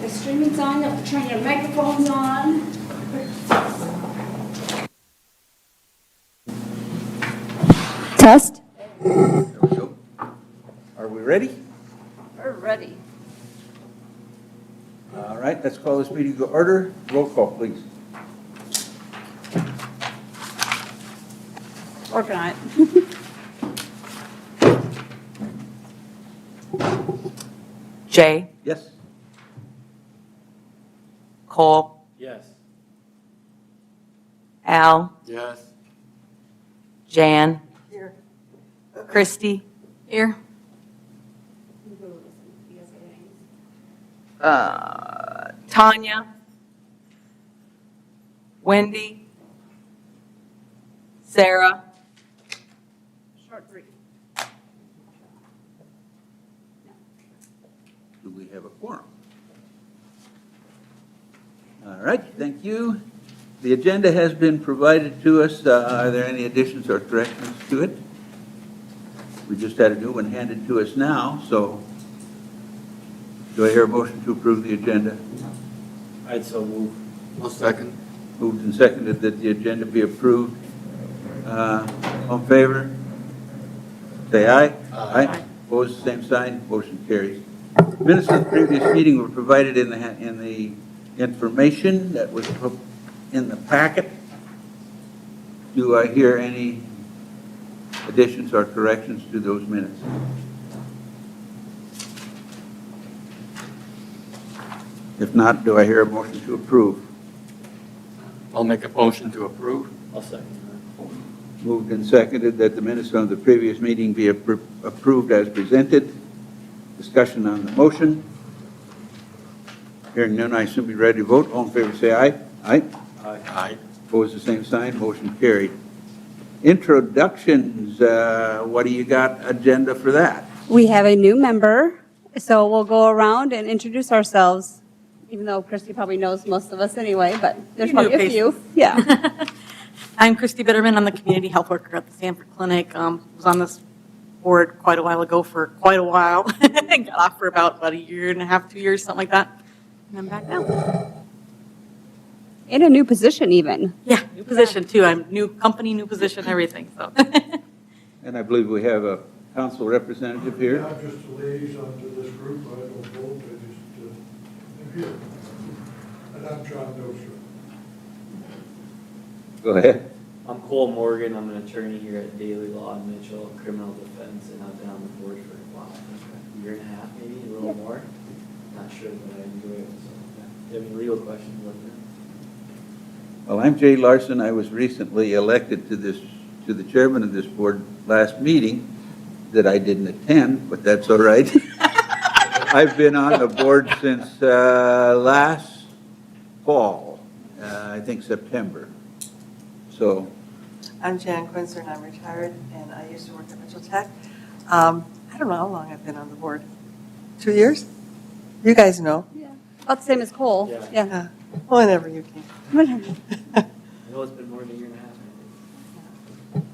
The streaming's on, you have to turn your microphones on. Test. There we go. Are we ready? We're ready. All right, let's call this meeting to order. Roll call, please. Working on it. Jay, Yes? Cole, Yes. Al, Yes. Jan, Christy, here. Tanya, Wendy, Sarah, Short three. Do we have a quorum? All right, thank you. The agenda has been provided to us. Are there any additions or corrections to it? We just had a new one handed to us now, so do I hear a motion to approve the agenda? I'd so move. I'll second. Moved and seconded that the agenda be approved. All in favor? Say aye. Aye. Opposed, same sign. Motion carries. Minutes of the previous meeting were provided in the information that was put in the packet. Do I hear any additions or corrections to those minutes? If not, do I hear a motion to approve? I'll make a motion to approve. I'll second Moved and seconded that the minutes of the previous meeting be approved as presented. Discussion on the motion. Hearing none, I assume be ready to vote. All in favor, say aye. Aye. that. Aye. Opposed, the same sign. Motion carried. Introductions, what do you got agenda for that? We have a new member, so we'll go around and introduce ourselves, even though Christy probably knows most of us anyway, but there's You knew probably a faces. few. Yeah. I'm Christy Bitterman. I'm the community health worker at the Sanford Clinic. Was on this board quite a while ago for quite a while. Got off for about a year and a half, 2 years, something like that. And I'm back now. In a new position even. Yeah, new position too. I'm new company, new position, everything, so. And I believe we have a council representative here. Yeah, I'm just a liaison to this group, I don't vote, I just am here. And I'm John Doser. Go ahead. I'm Cole Morgan. I'm an attorney here at Daily Law in Mitchell, criminal defense, and I've been on the board for, wow, a year and a half, maybe, a little more. Not sure, but I enjoy it, so, yeah. Do you have any legal questions, let me know. Well, I'm Jay Larson. I was recently elected to the chairman of this board last meeting that I didn't attend, but that's all right. I've been on the board since last fall, I think September. So, I'm Jan Quincer, and I'm retired, and I used to work at Mitchell Tech. I don't know how long I've been on the board. 2 years? You guys know. About the same as Cole. Yeah. Yeah. Whenever you can. I know it's been more than a year and a half, maybe.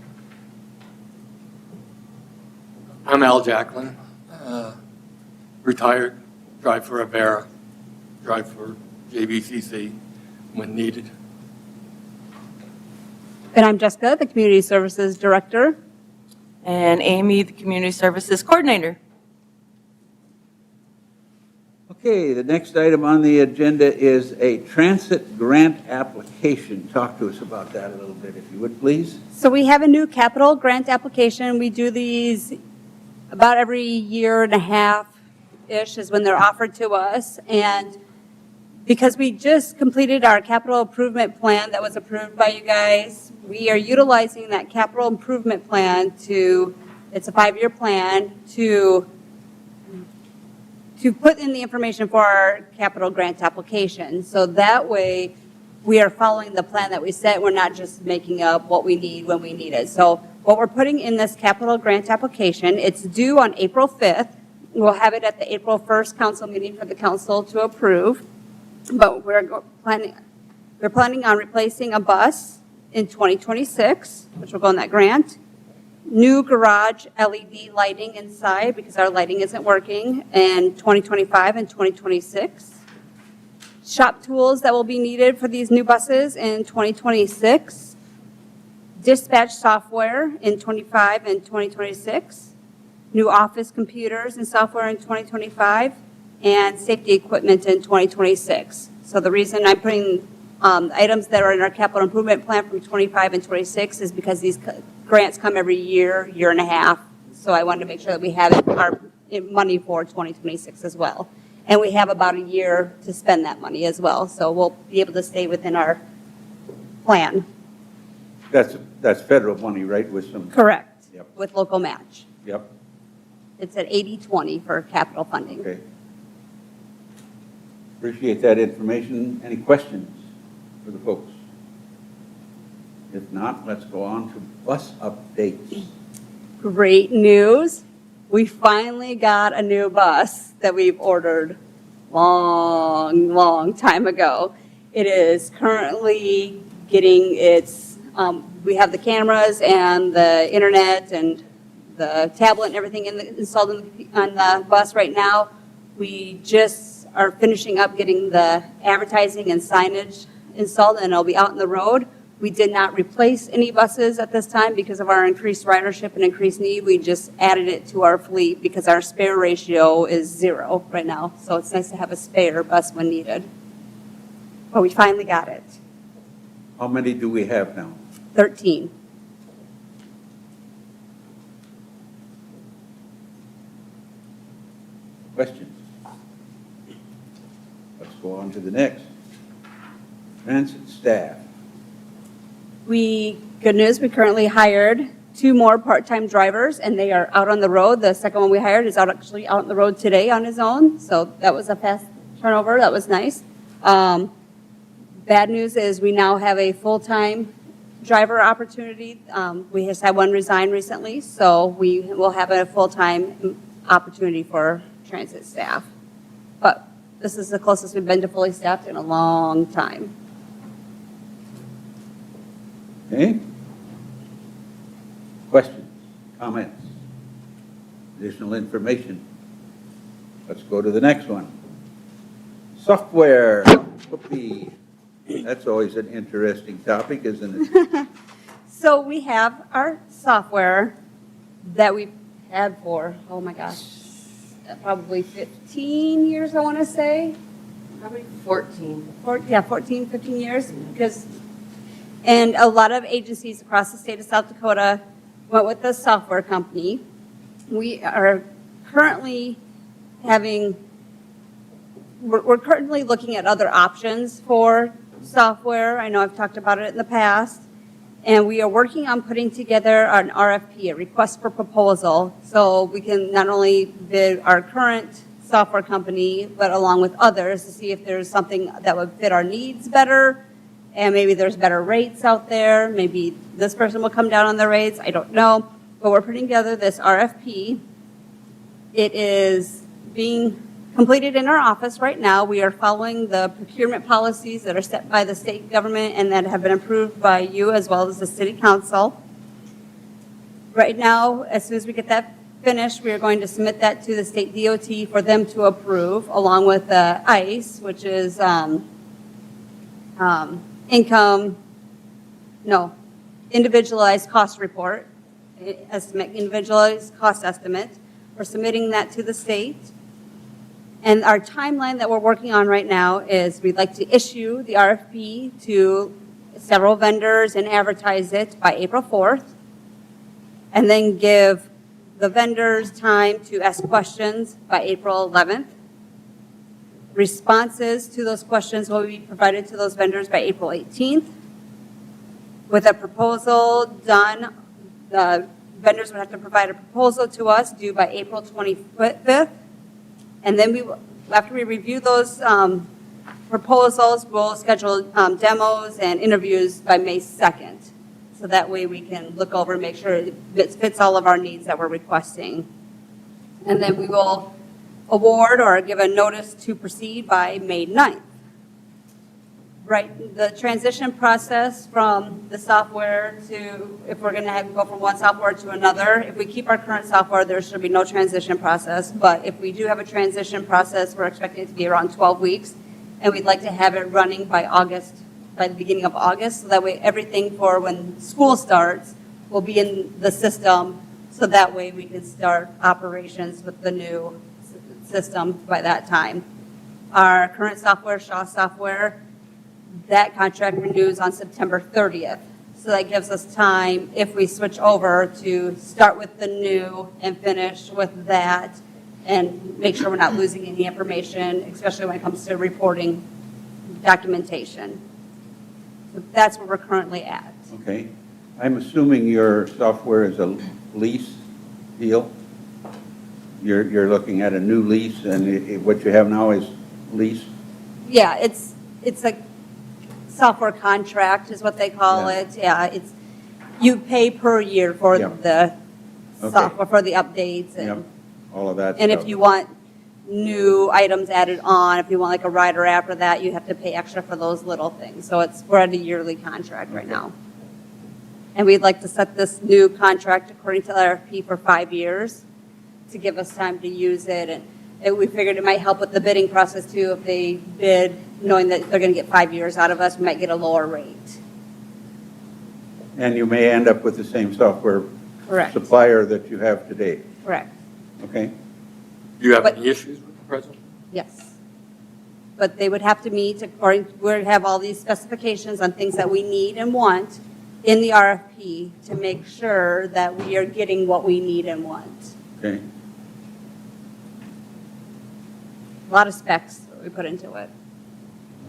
I'm Al Jacklin, retired, drive for Avera, drive for JBCC when needed. And I'm Jessica, the Community Services Director. And Amy, the community services coordinator. okay, the next item on the agenda is a transit grant application. Talk to us about that a little bit, if you would, please. So we have a new capital grant application. We do these about every year and a half-ish is when they're offered to us. And because we just completed our capital improvement plan that was approved by you guys, we are utilizing that capital improvement plan it's a 5-year plan, to put in the information for our capital grant application. So that way, we are following the plan that we set. We're not just making up what we need when we need it. So what we're putting in this capital grant application, it's due on April 5th. We'll have it at the April 1st council meeting for the council to approve. But we're planning on replacing a bus in 2026, which will go in that grant. New garage LED lighting inside because our lighting isn't working in 2025 and 2026. shop tools that will be needed for these new buses in 2026, dispatch software in 25 and 2026, new office computers and software in 2025, and safety equipment in 2026. So the reason I'm putting items that are in our capital improvement plan from 25 and 26 is because these grants come every year, year and a half. So I wanted to make sure that we have our money for 2026 as well. And we have about a year to spend that money as well. So we'll be able to stay within our plan. That's federal money, right, with some? Correct. Yep. With local match. Yep, It's at 80/20 for capital funding. okay. Appreciate that information. Any questions for the folks? If not, let's go on to bus updates. Great news. We finally got a new bus that we've ordered long time ago. It is currently getting its, we have the cameras and the internet and the tablet and everything installed on the bus right now. We just are finishing up getting the advertising and signage installed, and it'll be out in the road. We did not replace any buses at this time because of our increased ridership and increased need. We just added it to our fleet because our spare ratio is 0 right now. So it's nice to have a spare bus when needed. But we finally got it. How many do we have now? 13. Questions? Let's go on to the next. Transit staff. Good news, we currently hired 2 more part-time drivers, and they are out on the road. The second one we hired is actually out on the road today on his own, so that was a fast turnover. That was nice. Bad news is we now have a full-time driver opportunity. We just had one resign recently, so we will have a full-time opportunity for transit staff. But this is the closest we've been to fully staffed in a long time. Okay? Questions, comments, additional information? Let's go to the next one. Software. Whoopee. That's always an interesting topic, isn't it? So we have our software that we've had for, oh my gosh, probably 15 years, I want to say. Probably 14. 14, 15 years. And a lot of agencies across the state of South Dakota went with the software company. We are currently we're currently looking at other options for software. I know I've talked about it in the past. And we are working on putting together an RFP, a request for proposal, so we can not only bid our current software company, but along with others to see if there's something that would fit our needs better, and maybe there's better rates out there. Maybe this person will come down on their rates. I don't know. But we're putting together this RFP. It is being completed in our office right now. We are following the procurement policies that are set by the state government and that have been approved by you as well as the city council. Right now, as soon as we get that finished, we are going to submit that to the state DOT for them to approve, along with the ICE, which is individualized cost report, individualized cost estimate. We're submitting that to the state. And our timeline that we're working on right now is we'd like to issue the RFP to several vendors and advertise it by April 4th, and then give the vendors time to ask questions by April 11th. Responses to those questions will be provided to those vendors by April 18th. With a proposal done, the vendors would have to provide a proposal to us due by April 25th. And then after we review those proposals, we'll schedule demos and interviews by May 2nd. So that way we can look over and make sure it fits all of our needs that we're requesting. And then we will award or give a notice to proceed by May 9th. Right, the transition process from the software to, if we're going to go from one software to another, if we keep our current software, there should be no transition process. But if we do have a transition process, we're expecting it to be around 12 weeks. and we'd like to have it running by the beginning of August, so that way everything for when school starts will be in the system, so that way we can start operations with the new system by that time. Our current software, Shaw Software, that contract renews on September 30th. So that gives us time, if we switch over, to start with the new and finish with that, and make sure we're not losing any information, especially when it comes to reporting documentation. So that's where we're currently at. Okay. I'm assuming your software is a lease deal? You're looking at a new lease, and what you have now is lease? Yeah, it's a software contract is what they call Yeah. it. Yeah, it's, you pay per year for Yeah. the Okay. software, for the updates. Yep, And all of that and if stuff. you want new items added on, if you want like a rider app or that, you have to pay extra for those little things. So we're at a yearly contract right Okay. now. And we'd like to set this new contract according to the RFP for 5 years to give us time to use it. And we figured it might help with the bidding process too. If they bid knowing that they're going to get 5 years out of us, we might get a lower rate. And you may end up with the same software Correct. supplier that you have today, Correct. okay? Do you have But- any issues with the present? Yes. But they would have to meet, according, we have all these specifications on things that we need and want in the RFP to make sure that we are getting what we need and want. Okay. A lot of specs that we put into it.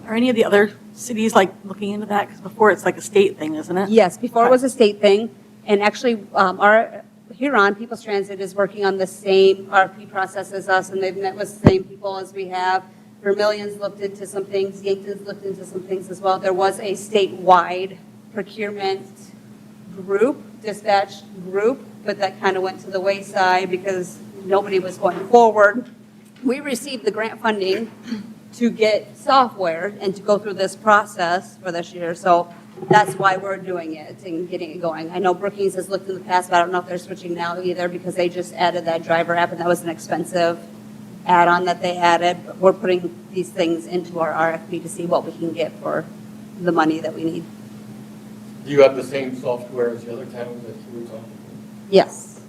Are any of the other cities like looking into that? Because before it's like a state thing, isn't it? Yes, before it was a state thing, and actually, our Huron People's Transit is working on the same RFP process as us, and they've met with the same people as we have. Vermillion's looked into some things, Yankton's looked into some things as well. There was a statewide procurement group, dispatch group, but that kind of went to the wayside because nobody was going forward. We received the grant funding to get software and to go through this process for this year, so that's why we're doing it and getting it going. I know Brookings has looked in the past, but I don't know if they're switching now either because they just added that driver app and that was an expensive add-on that they added. But we're putting these things into our RFP to see what we can get for the money that we need. Do you have the same software as the other towns that you were talking about? Yes.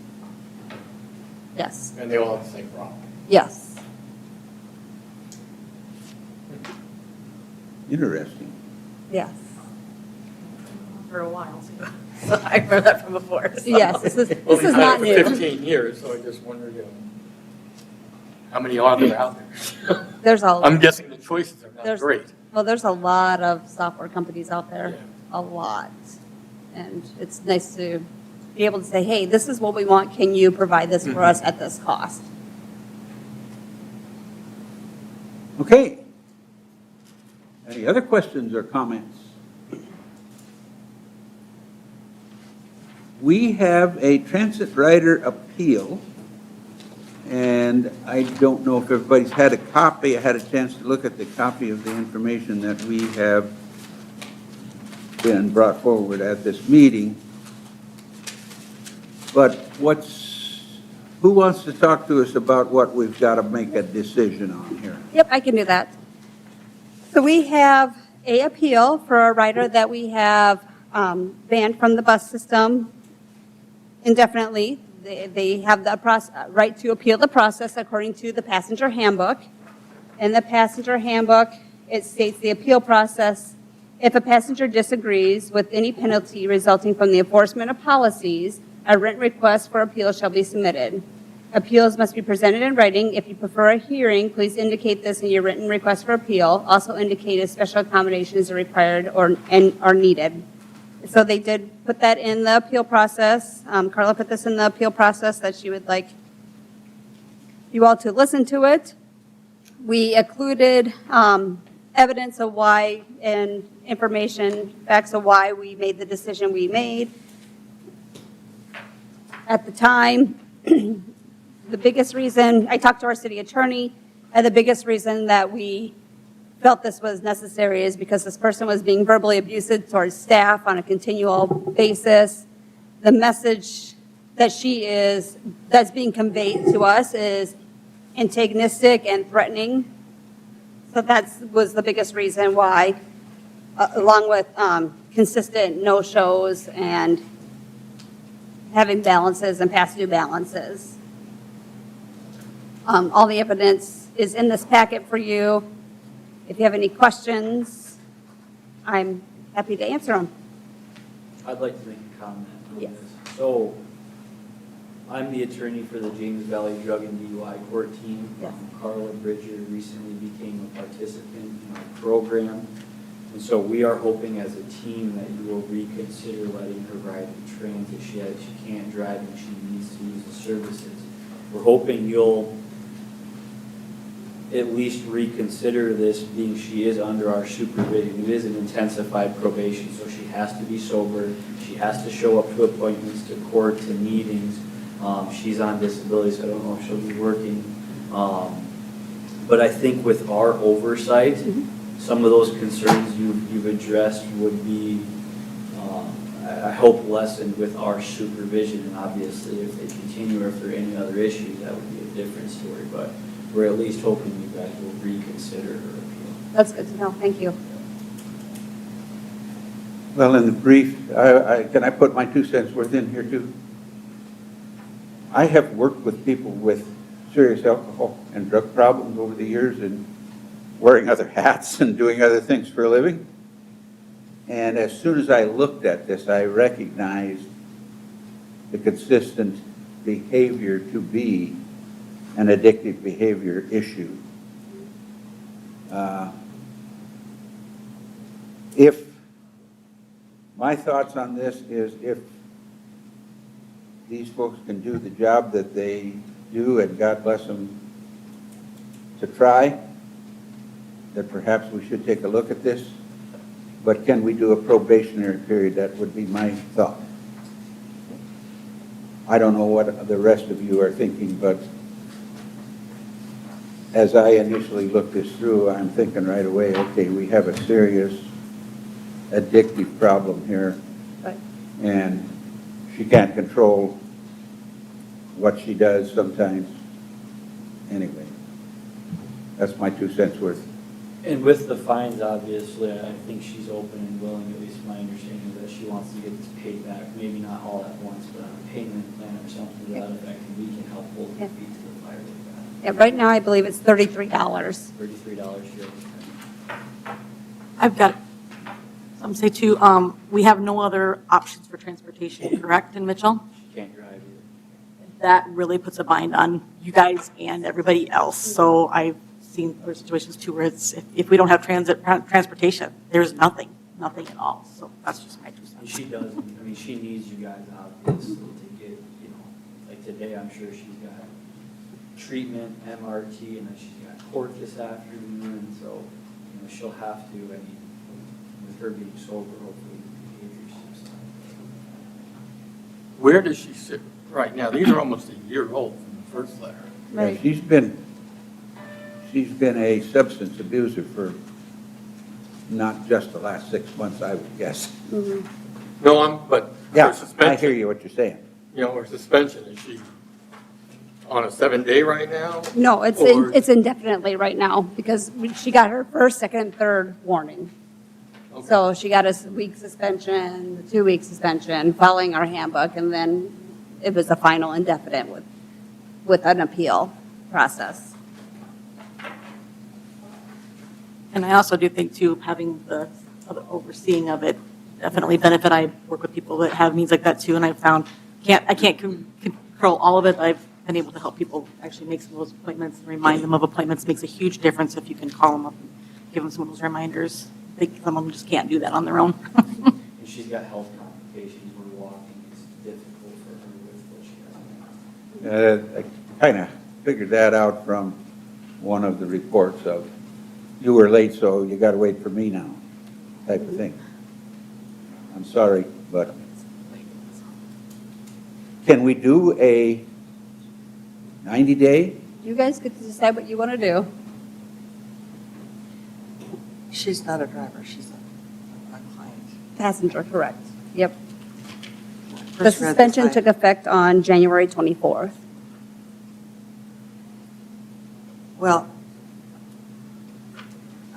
Yes, And they all have the same problem? yes. Interesting. Yes. For a while, too. So I remember that from before. so. Yes, this Well, is we've had not it for new. 15 years, so I just wondered, how many are there out there? There's I'm a, guessing the choices are not There's- great. well, there's a lot of software companies out there, Yeah. a lot. And it's nice to be able to say, hey, this is what we want, can you provide this for us at this cost? Okay. Any other questions or comments? We have a transit rider appeal, and I don't know if everybody's had a copy. I had a chance to look at the copy of the information that we have been brought forward at this meeting. But who wants to talk to us about what we've got to make a decision on here? Yep, I can do that. So we have a appeal for a rider that we have banned from the bus system indefinitely. They have the right to appeal the process according to the passenger handbook. In the passenger handbook, it states the appeal process: if a passenger disagrees with any penalty resulting from the enforcement of policies, a written request for appeal shall be submitted. Appeals must be presented in writing. If you prefer a hearing, please indicate this in your written request for appeal. Also indicate if special accommodations are required or are needed. So they did put that in the appeal process. Carla put this in the appeal process that she would like you all to listen to it. We included evidence of why and information, facts of why we made the decision we made. At the time, the biggest reason, I talked to our city attorney, and the biggest reason that we felt this was necessary is because this person was being verbally abusive towards staff on a continual basis. The message that that's being conveyed to us is antagonistic and threatening. So was the biggest reason why, along with consistent no-shows and having balances and past due balances. All the evidence is in this packet for you. If you have any questions, I'm happy to answer them. I'd like to make a comment on Yes. this. So, I'm the attorney for the James Valley Drug and DUI Court Team. Yes. Carla Bridger recently became a participant in our program. And so we are hoping as a team that you will reconsider letting her ride the transit. She can't drive and she needs to use the services. We're hoping you'll at least reconsider this, being she is under our supervision. It is an intensified probation, so she has to be sober. She has to show up to appointments, to court, to meetings. She's on disability, so I don't know if she'll be working. But I think with our oversight, some of those concerns you've addressed would be, I hope, lessened with our supervision. And obviously, if they continue or if there are any other issues, that would be a different story. But we're at least hoping you guys will reconsider her appeal. That's good to know. Thank you. Well, in the brief, can I put my 2 cents worth in here too? I have worked with people with serious alcohol and drug problems over the years and wearing other hats and doing other things for a living. And as soon as I looked at this, I recognized the consistent behavior to be an addictive behavior issue. If my thoughts on this is if these folks can do the job that they do, and God bless them to try, that perhaps we should take a look at this. But can we do a probationary period? That would be my thought. I don't know what the rest of you are thinking, but as I initially looked this through, I'm thinking right away, okay, we have a serious addictive problem here, Right. and she can't control what she does sometimes. Anyway, that's my 2 cents worth. And with the fines, obviously, I think she's open and willing, at least my understanding, that she wants to get this paid back, maybe not all at once, but on a payment plan or something to that effect, and we can help hold her feet to the fire with Yeah, right now I believe it's $33. that. $33 here. I've got some say too, we have no other options for transportation, correct, in Mitchell? She can't drive either. That really puts a bind on you guys and everybody else. So I've seen other situations too where it's, if we don't have transportation, there's nothing at all. So that's just my 2 And cents. she does, I mean, she needs you guys obviously to get, like today, I'm sure she's got treatment, MRT, and then she's got court this afternoon, and so, she'll have to, I mean, with her being sober, hopefully, the behavior subsides. Where does she sit right now? These are almost a year old from the first letter. Right. Yeah, she's been a substance abuser for not just the last 6 months, I would guess. No, but Yeah, her suspension. I hear you what you're saying. Her suspension, is she on a 7-day right now? No, it's Or- it's indefinitely right now because she got her first, second, and third warning. Okay. So she got a week suspension, 2-week suspension, following our handbook, and then it was a final indefinite with an appeal process. And I also do think too, having the other overseeing of it definitely benefit. I work with people that have needs like that too, and I've found, I can't control all of it. I've been able to help people actually make some of those appointments and remind them of appointments. Makes a huge difference if you can call them up and give them some of those reminders. Some of them just can't do that on their own. And she's got health complications where walking is difficult for her with what she has. I kind of figured that out from one of the reports of, you were late, so you got to wait for me now, type of thing. I'm sorry, but can we do a 90-day? You guys get to decide what you want to do. She's not a driver, she's a client. Passenger, correct. Yep. First The read suspension this, I- took effect on January 24th. Well,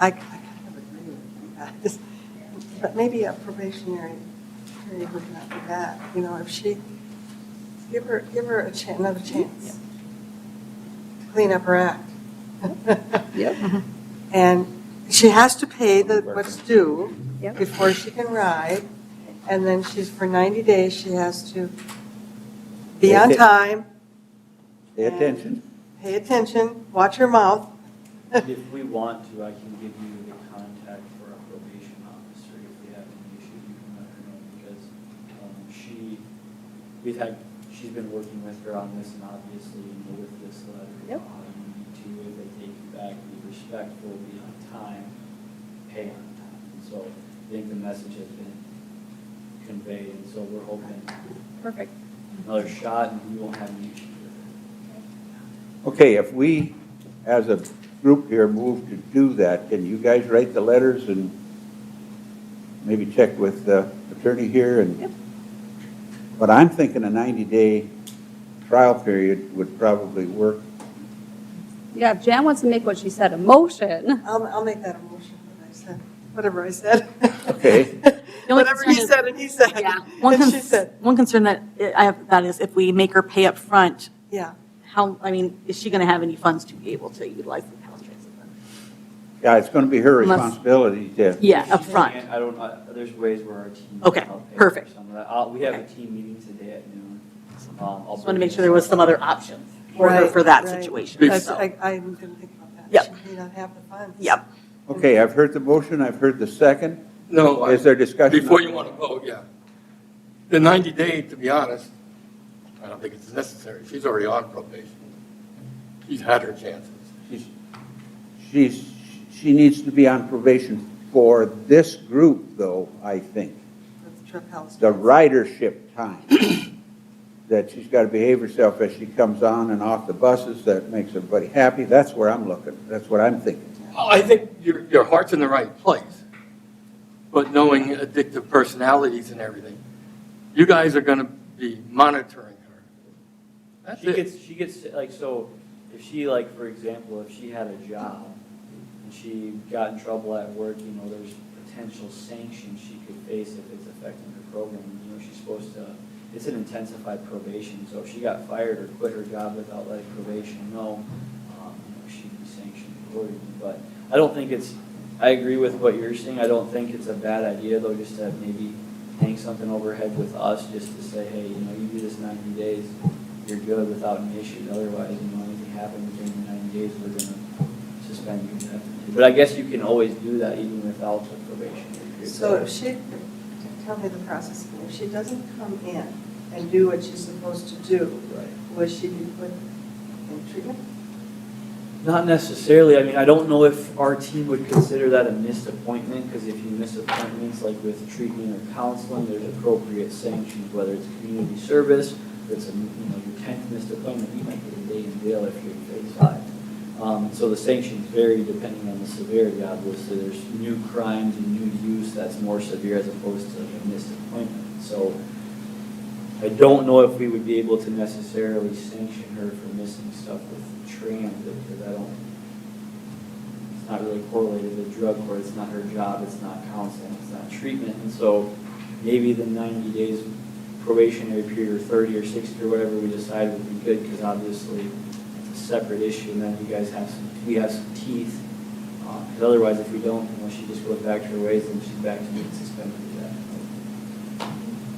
I kind of agree with you guys, but maybe a probationary period would not be bad. You know, if she, give her another chance to clean up her act. Yep. And she has to pay what's due Yep. before she can ride. And then for 90 days, she has to be on time, Pay attention. pay attention, watch her mouth. And if we want to, I can give you the contact for a probation officer if we have any issue, you can let her know, because she's been working with her on this, and obviously, you know, with this letter, you Yep. know, how you need to, if they take you back, be respectful, be on time, pay on time. And so I think the message has been conveyed, and so we're hoping Perfect. another shot and we won't have any issue with it. Okay, if we, as a group here, move to do that, can you guys write the letters and maybe check with the attorney here? Yep. And but I'm thinking a 90-day trial period would probably work. Yeah, if Jan wants to make what she said a motion, I'll make that a motion, whatever I said. Okay. The only Whatever concern he is- said and he said. Yeah, one And she said, concern that I have, that is if we make her pay up front, yeah. how, I mean, is she going to have any funds to be able to utilize the Caltrans? Yeah, it's going to be her Unless- responsibility to. Yeah, She up front. can't- I don't, there's ways where our team. Okay, can help pay perfect. for some of that. We have a Okay. team meeting today at noon. Just wanted to make sure there was some other options for her Right, for that right. situation. Because so. I didn't think about that. Yep. She may not have the funds. Yep. Okay, I've heard the motion, I've heard the second. No. Is there discussion? Before you want to vote, yeah. The 90-day, to be honest, I don't think it's necessary. She's already on probation. She's had her chances. She needs to be on probation for this group, though, I think. With truck house. The ridership time, that she's got to behave herself as she comes on and off the buses, that makes everybody happy. That's where I'm looking. That's what I'm thinking. I think your heart's in the right place, but knowing addictive personalities and everything, you guys are going to be monitoring her. That's it. She gets, like, so if she, like, for example, if she had a job and she got in trouble at work, you know, there's potential sanctions she could face if it's affecting her program. You know, she's supposed to, it's an intensified probation, so if she got fired or quit her job without letting probation know, you know, she'd be sanctioned accordingly. But I don't think I agree with what you're saying. I don't think it's a bad idea, though, just to maybe hang something overhead with us, just to say, hey, you know, you do this 90 days, you're good without any issues. Otherwise, you know, anything happens within the 90 days, we're going to suspend you indefinitely. But I guess you can always do that even without the probation period. So if she, tell me the process again, if she doesn't come in and do what she's supposed to do, Right. will she be put in treatment? Not necessarily. I mean, I don't know if our team would consider that a missed appointment, because if you miss appointments, like with treatment or counseling, there's appropriate sanctions, whether it's community service, if it's your 10th missed appointment, you might get a day in jail if you're in phase 5. So the sanctions vary depending on the severity, obviously. There's new crimes and new use that's more severe as opposed to a missed appointment. So I don't know if we would be able to necessarily sanction her for missing stuff with transit, because it's not really correlated to drug court, it's not her job, it's not counseling, it's not treatment. And so maybe the 90 days probationary period, or 30 or 60 or whatever we decide would be good, because obviously it's a separate issue, and then you guys we have some teeth. Because otherwise, if we don't, she just goes back to her ways, then she's back to being suspended for that.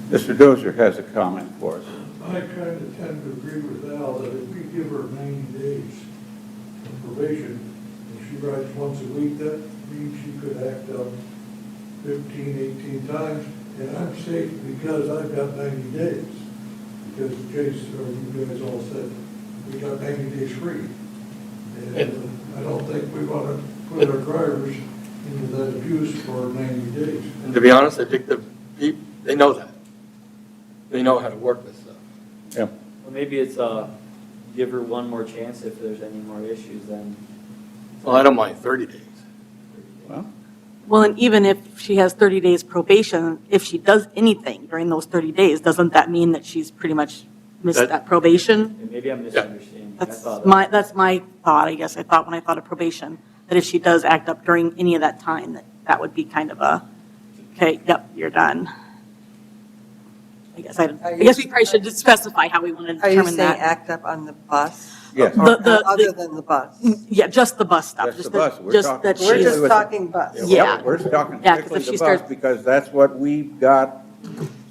Mr. Dozier has a comment for us. I kind of tend to agree with Al that if we give her 90 days of probation, and she rides once a week, that means she could act up 15, 18 times, and I'm safe because I've got 90 days. Because Chase, or you guys all said, we got 90 days free. And I don't think we want to put our drivers into that abuse for 90 days. And to be honest, I think they know that. They know how to work this stuff. Yeah. Well, maybe it's give her one more chance if there's any more issues, then. Well, I don't mind 30 days. Well, Well, and even if she has 30 days probation, if she does anything during those 30 days, doesn't that mean that she's pretty much missed That- that probation? And maybe I'm misunderstanding. I thought That's my thought, I guess. I thought when I thought of probation, that if she does act up during any of that time, that would be kind of a, okay, yep, you're done. I guess we probably should just specify how we want to Are you determine saying that. act up on the bus? Yes. Or The- other than the bus? Yeah, just the bus stuff. Just the bus. We're Just talking- that We're she's, just talking bus. Yeah. We're talking Yeah, 'cause strictly if she the bus starts- because that's what we've got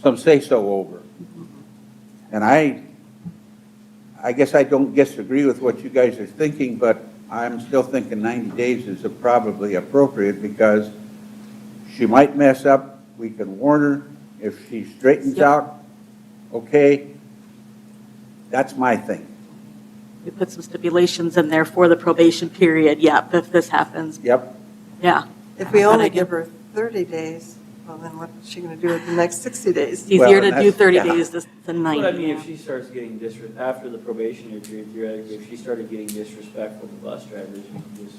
some say-so over. And I guess I don't disagree with what you guys are thinking, but I'm still thinking 90 days is probably appropriate because she might mess up. We can warn her. If she straightens Yep. out, okay. That's my thing. we put some stipulations in there for the probation period, yeah, if this happens, Yep. yeah. If we Good only idea. give her 30 daes, well, then what's she going to do with the next 60 days? It's easier to Well, do that's- 30 yeah. days than 90. But I mean, yeah. if she starts getting after the probationary period, theoretically, if she started getting disrespectful to bus drivers, we can just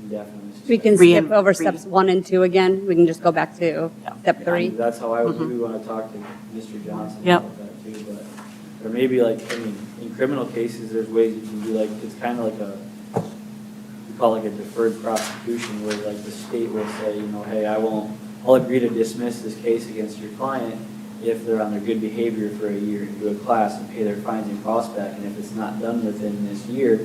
indefinitely. We can Re- skip over re- steps 1 and 2 again. We can just go back to Yeah. step Yeah, 3. That's how I would, Mhm. we want to talk to Mr. Johnson Yep. about that too, but, or maybe like, I mean, in criminal cases, there's ways you can do like, it's kind of like we call it like a deferred prosecution, where like the state will say, you know, hey, I'll agree to dismiss this case against your client if they're on their good behavior for a year and do a class and pay their fines and costs back, and if it's not done within this year,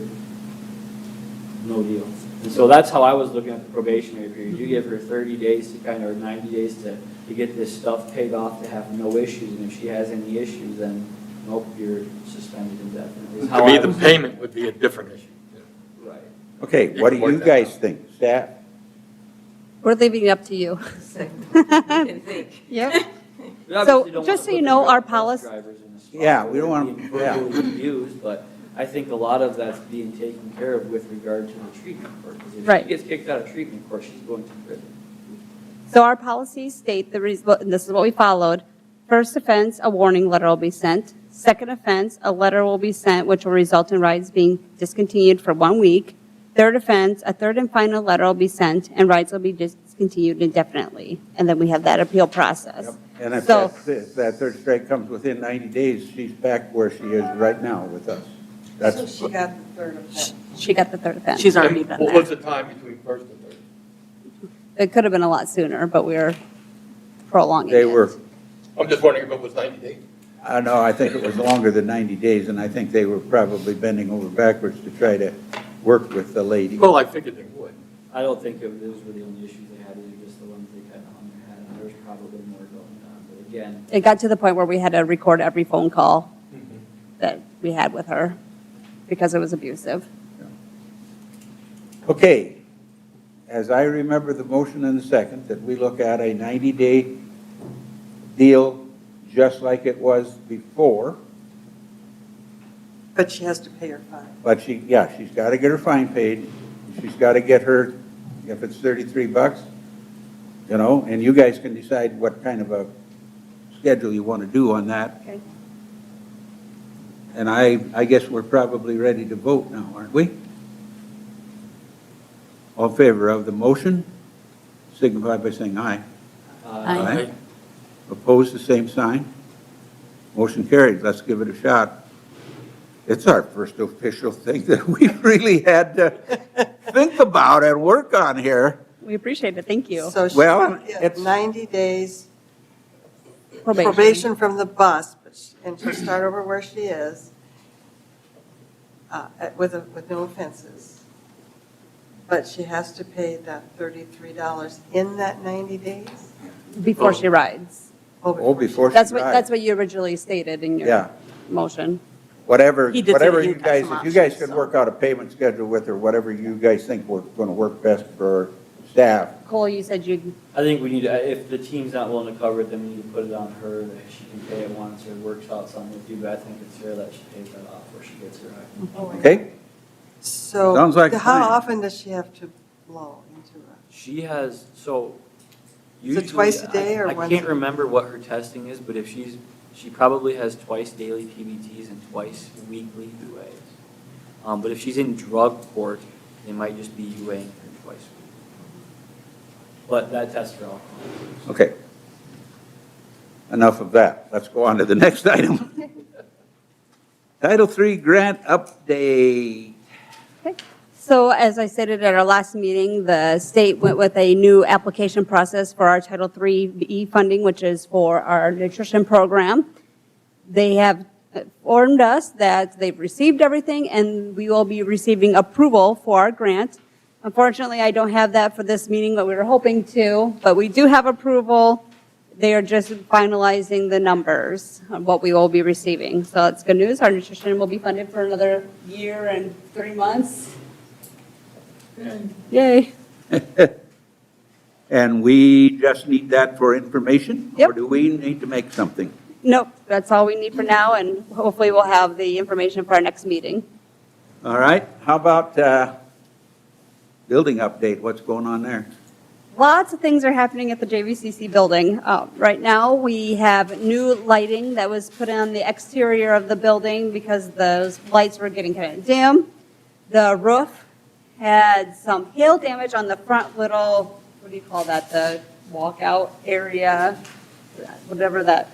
no deal. And so that's how I was looking at the probationary period. You give her 30 days to kind of, or 90 days to get this stuff paid off, to have no issues, and if she has any issues, then nope, you're suspended indefinitely. Is how To me, I the was- payment would be a different issue. Right. Okay, You what do can work you that guys out. think? Staff? We're leaving it up to you. Yep. We obviously don't just so wanna you put know, the our bus policy- drivers in a spot Yeah, where we don't they're want- being yeah. verbally abused, but I think a lot of that's being taken care of with regard to the treatment court. 'Cause if Right. she gets kicked out of treatment court, she's going to prison. So our policies state, and this is what we followed. First offense, a warning letter will be sent. Second offense, a letter will be sent which will result in rides being discontinued for 1 week. Third offense, a third and final letter will be sent and rides will be discontinued indefinitely. And then we have that appeal process. And if So- if that third strike comes within 90 days, she's back where she is right now with us. So That's, she got the third offense. She got the third offense. She's already been What was there. the time between first and third? It could have been a lot sooner, but we're prolonging it. they were, I'm just wondering if it was 90 days. I know, I think it was longer than 90 days, and I think they were probably bending over backwards to try to work with the lady. Well, I figured they would. I don't think those were the only issues they had, they were just the ones they kind of hung their hat on. There was probably more going on, but again, It got to the point where we had to record every phone call that we had with her because it was abusive. Okay, as I remember the motion in the second, that we look at a 90-day deal just like it was before, But she has to pay her fine. but she's got to get her fine paid. She's got to get her, if it's $33, and you guys can decide what kind of a schedule you want to do on that. Okay. And I guess we're probably ready to vote now, aren't we? All in favor of the motion, signify by saying aye. Aye. Opposed, the same sign. Motion carried. Let's give it a shot. It's our first official thing that we've really had to think about and work on here. We appreciate it. Thank you. So she Well, will get it's- 90 days probation from the bus, and she'll start over where she is with no offenses. But she has to pay that $33 in that 90 days? Before she rides. Oh, before she That's rides. what you originally stated in Yeah. your motion. Whatever, He did say whatever he you had guys, some if you guys options, can so. work out a payment schedule with her, whatever you guys think we're going to work best for staff. Cole, you said you, I think we need to, if the team's not willing to cover it, then we need to put it on her, that she can pay it once or works out something with you, but I think it's fair that she pays that off where she gets her ride. Okay? So Sounds like a how plan. often does she have to blow into it? She has, so. Is it twice a usually, day or I once can't a- remember what her testing is, but if she probably has twice daily PBTs and twice weekly UAs. But if she's in drug court, they might just be UAing her twice a week. But that tests for alcohol. Okay. Enough of that. Let's go on to the next item. Title III grant update. okay. So as I stated at our last meeting, the state went with a new application process for our Title III funding, which is for our nutrition program. They have informed us that they've received everything and we will be receiving approval for our grant. Unfortunately, I don't have that for this meeting, but we were hoping to, but we do have approval. They are just finalizing the numbers of what we will be receiving. So it's good news. Our nutrition will be funded for another year and 3 months. Yay. And we just need that for information? Yep. Or do we need to make something? Nope, that's all we need for now, and hopefully we'll have the information for our next meeting. All right, how about building update? What's going on there? Lots of things are happening at the JVCC building. Right now, we have new lighting that was put on the exterior of the building because those lights were getting kind of dim. The roof had some hail damage on the front little, what do you call that, the walkout area, whatever that,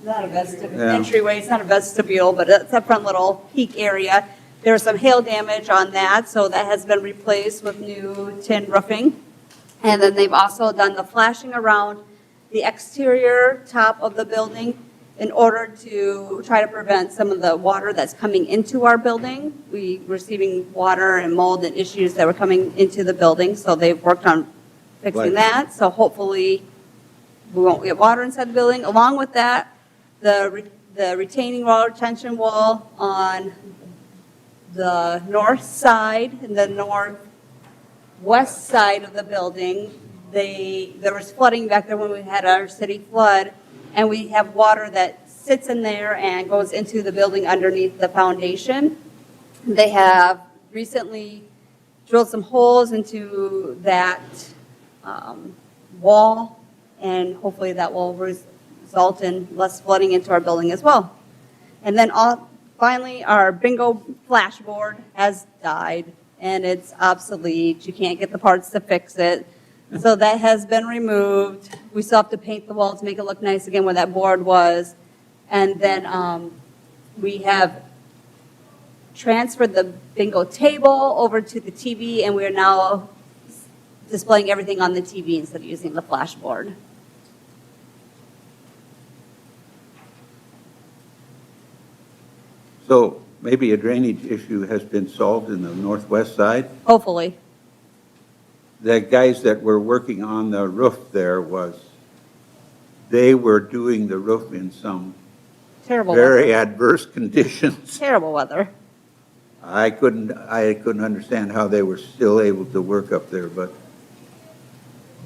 not a vestibule, Yeah. entryway, it's not a vestibule, but it's that front little peak area. There was some hail damage on that, so that has been replaced with new tin roofing. And then they've also done the flashing around the exterior top of the building in order to try to prevent some of the water that's coming into our building. We were receiving water and mold and issues that were coming into the building, so they've worked on fixing Right. that. So hopefully we won't get water inside the building. Along with that, the retaining wall, retention wall on the north side and the northwest side of the building, there was flooding back there when we had our city flood, and we have water that sits in there and goes into the building underneath the foundation. They have recently drilled some holes into that wall, and hopefully that will result in less flooding into our building as well. And then finally, our bingo flashboard has died, and it's obsolete. You can't get the parts to fix it. So that has been removed. We still have to paint the wall to make it look nice again where that board was. And then we have transferred the bingo table over to the TV, and we are now displaying everything on the TV instead of using the flashboard. So maybe a drainage issue has been solved in the northwest side? Hopefully. The guys that were working on the roof there they were doing the roof in some Terrible very weather. adverse conditions. Terrible weather. I couldn't understand how they were still able to work up there, but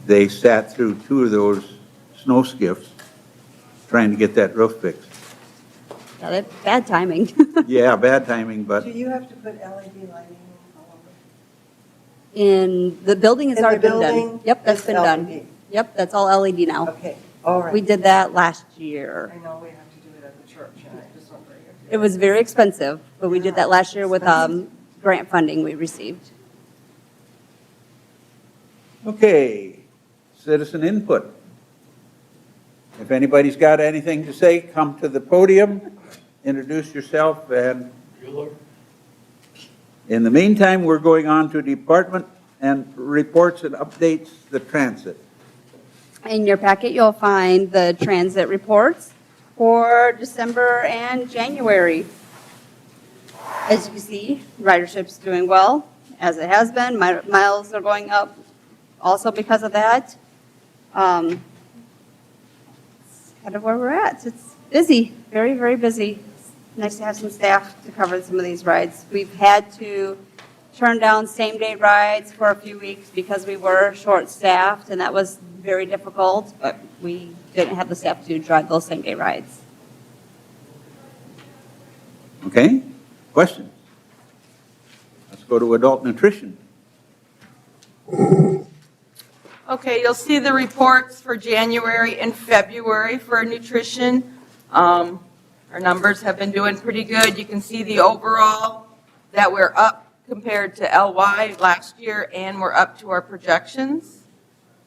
they sat through 2 of those snow skiffs trying to get that roof fixed. Yeah, that's bad timing. Yeah, bad timing, but Do you have to put LED lighting all over? In, the building has In the already been done. building, Yep, that's it's been done. LED. Yep, that's all LED now. Okay, all right. We did that last year. I know we have to do it at the church, and I just wondering if. It was very expensive, but we did that last year with Expensive. grant funding we received. okay, citizen input. If anybody's got anything to say, come to the podium, introduce yourself, and in the meantime, we're going on to department and reports and updates the transit. In your packet, you'll find the transit reports for December and January. As you can see, ridership's doing well, as it has been. Miles are going up also because of that. It's kind of where we're at. It's busy, very, very busy. It's nice to have some staff to cover some of these rides. We've had to turn down same-day rides for a few weeks because we were short-staffed, and that was very difficult, but we didn't have the staff to drive those same-day rides. Okay, questions? Let's go to adult nutrition. Okay, you'll see the reports for January and February for nutrition. Our numbers have been doing pretty good. You can see the overall that we're up compared to LY last year, and we're up to our projections.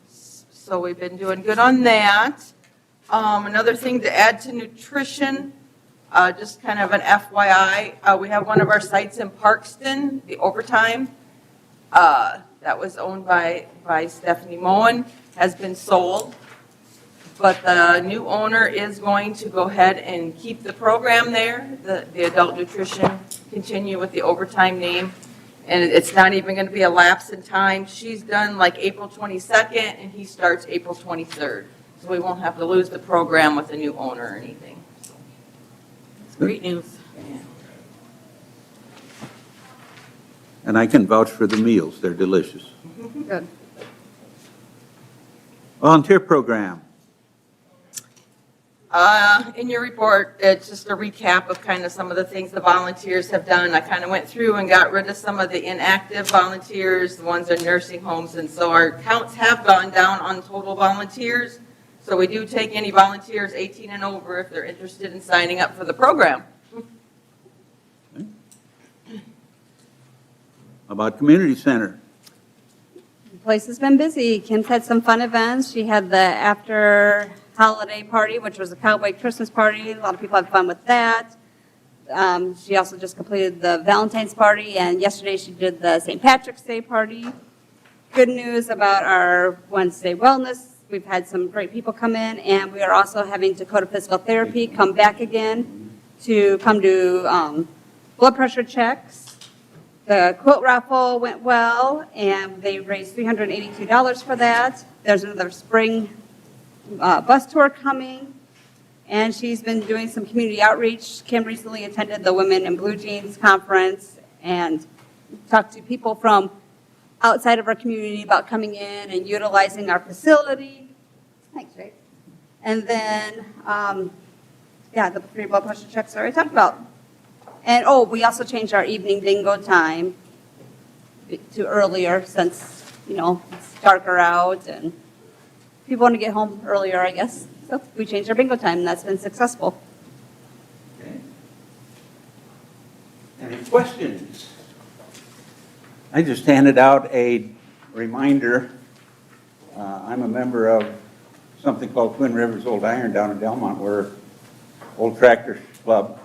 So we've been doing good on that. Another thing to add to nutrition, just kind of an FYI, we have one of our sites in Parkston, the overtime, that was owned by Stephanie Moen, has been sold. But the new owner is going to go ahead and keep the program there, the adult nutrition, continue with the overtime name. And it's not even going to be a lapse in time. She's done like April 22nd, and he starts April 23rd. So we won't have to lose the program with a new owner or anything. It's great news. And I can vouch for the meals, they're delicious. Good. Volunteer program. In your report, it's just a recap of kind of some of the things the volunteers have done. I kind of went through and got rid of some of the inactive volunteers, the ones in nursing homes, and so our counts have gone down on total volunteers. So we do take any volunteers 18 and over if they're interested in signing up for the program. About community center. The place has been busy. Kim's had some fun events. She had the after holiday party, which was a cowboy Christmas party. A lot of people had fun with that. She also just completed the Valentine's party, and yesterday she did the St. Patrick's Day party. Good news about our Wednesday wellness. We've had some great people come in, and we are also having Dakota Physical Therapy come back again to come do blood pressure checks. The quilt raffle went well, and they raised $382 for that. There's another spring bus tour coming, and she's been doing some community outreach. Kim recently attended the Women in Blue Jeans conference and talked to people from outside of our community about coming in and utilizing our facility. Thanks, Jake. And then, the free blood pressure checks I already talked about. And, we also changed our evening bingo time to earlier since, it's darker out and people want to get home earlier, I guess. So we changed our bingo time, and that's been successful. Okay. Any questions? I just handed out a reminder. I'm a member of something called Twin Rivers Old Iron down in Delmont. We're old tractor club.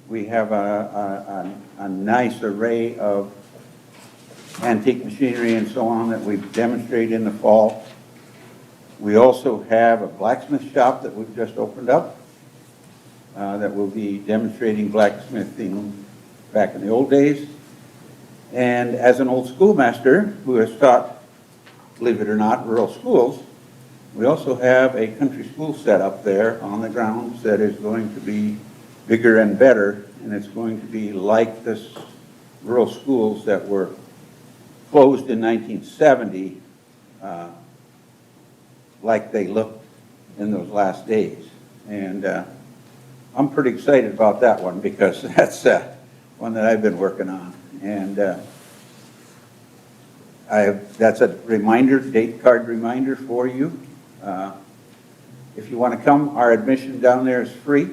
We have a nice array of antique machinery and so on that we demonstrate in the fall. We also have a blacksmith shop that we've just opened up that will be demonstrating blacksmithing back in the old days. And as an old schoolmaster who has taught, believe it or not, rural schools, we also have a country school set up there on the grounds that is going to be bigger and better, and it's going to be like this rural schools that were closed in 1970, like they looked in those last days. And I'm pretty excited about that one because that's one that I've been working on. And that's a reminder, date card reminder for you. If you want to come, our admission down there is free.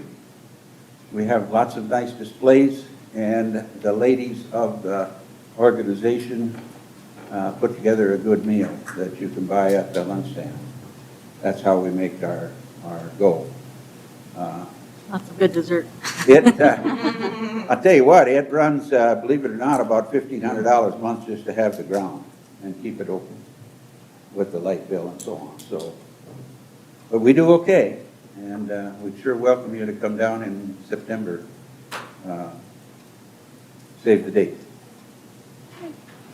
We have lots of nice displays, and the ladies of the organization put together a good meal that you can buy at the lunch stand. That's how we make our goal. Lots of good dessert. I'll tell you what, it runs, believe it or not, about $1,500 a month just to have the ground and keep it open with the light bill and so on. So, but we do okay, and we sure welcome you to come down in September. Save the date.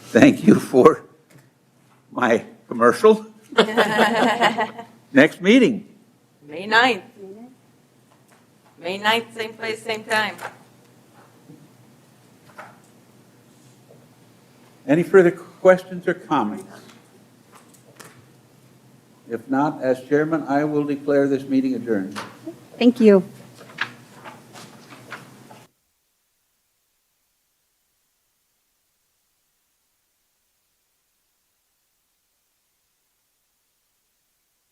Thank you for my commercial. Next meeting. May 9th. May 9th, same place, same time. Any further questions or comments? If not, as chairman, I will declare this meeting adjourned. Thank you.